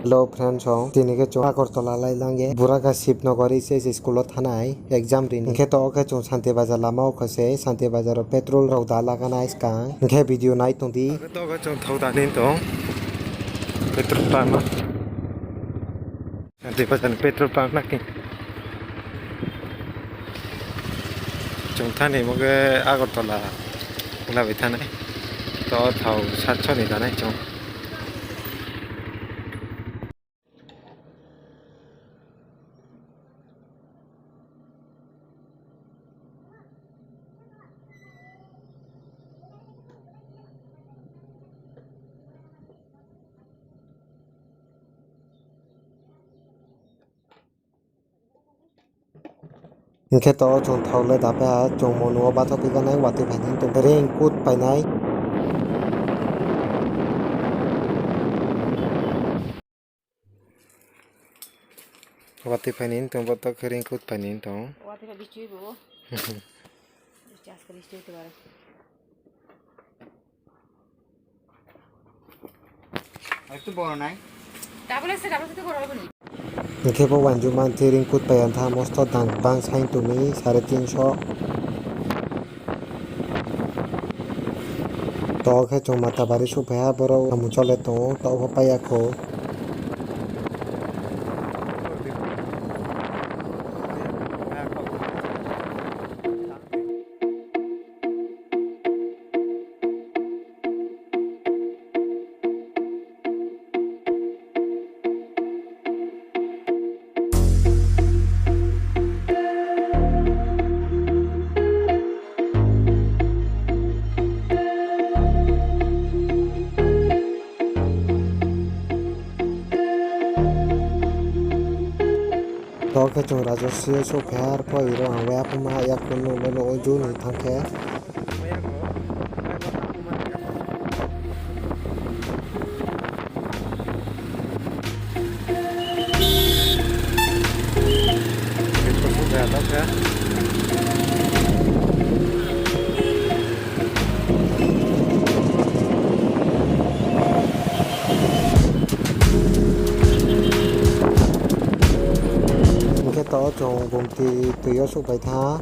Hello friends, tini ke chong akortola lai lange buraga sip nogori se school thanai exam rini ke to ke chong Santir bazar lama khase Santir bazar petrol rok da lagana iskang ke video nai tongdi to ke chong thoda nin tong petrol pump Santir bazar petrol pump nakin chong thani moge akortola la bai thanai to thau 700 ni danai chong Ingke to chong thaule dape chong mono bato piganai wati bhainin to ring kut painai wati painin to bato ring kut painin to wati pa bichu bo bichu askar bichu to bare একটু বড় নাই double তো বড় হবে নি Ingke po wanju man ring kut payan tha mosto dang bang sain tumi 350 to ke chong mata bari su phaya boro amu chole to paya ko to ke chong rajasya su phayar po iro angwa puma yak kunu leno oju ni thangke to chong bumti tuyo su bai tha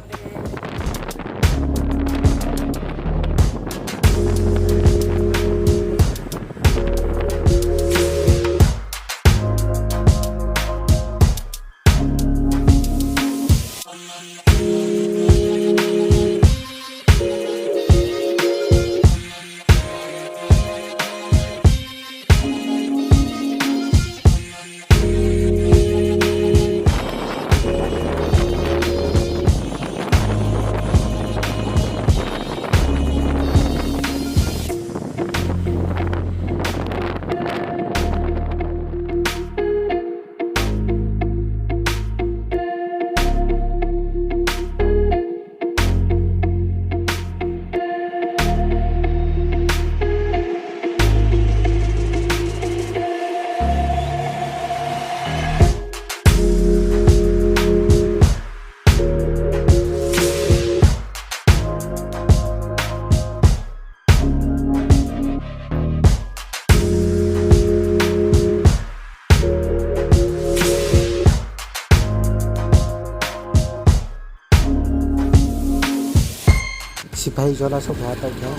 sipai jola su phaya to kya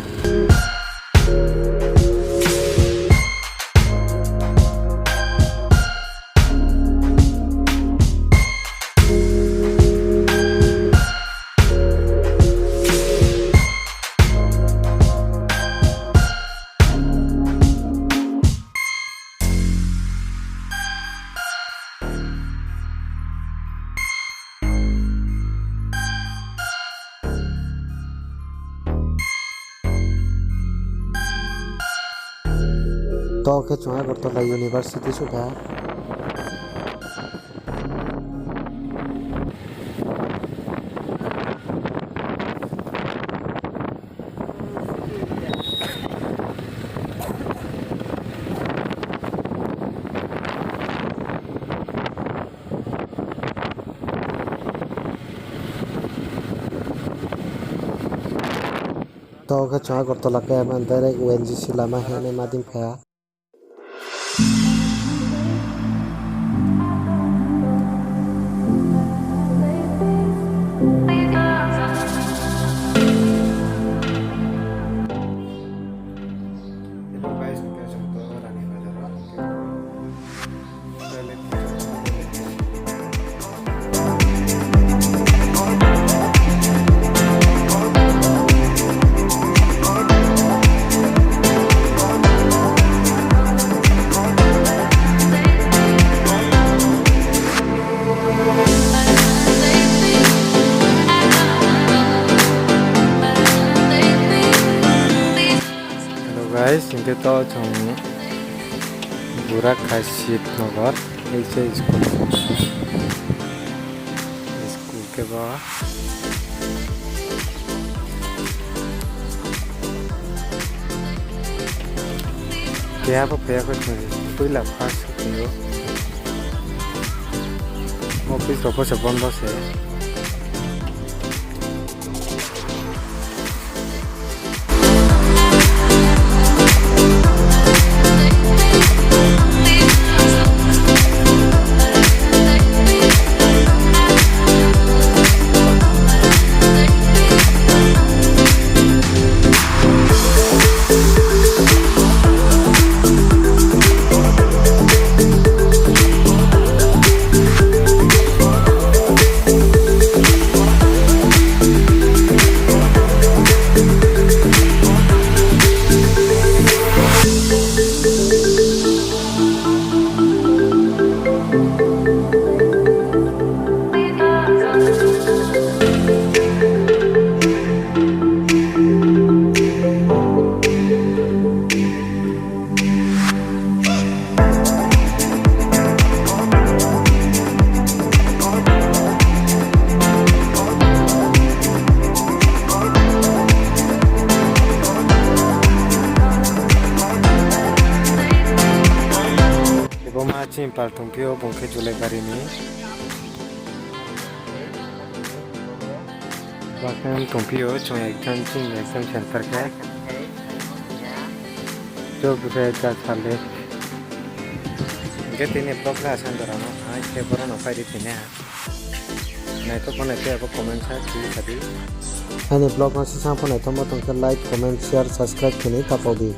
to ke chong akortola university su phaya to ke chong akortola ke man direct UNGC lama hene madim phaya chung burak kasip nogor eise school ke ba kaya pa ko puila first ko office ro se bondo se Cing partung pio bongke julai kari ini bahkan tumpio cuma exam cing exam center ke job saya cale get ini blog lah sandarano आज के बरन फायदे थिने नहीं तो कोने पे अब comment है tadi ini blog masih sampai itu mau tongkat like comment share subscribe kini tapau di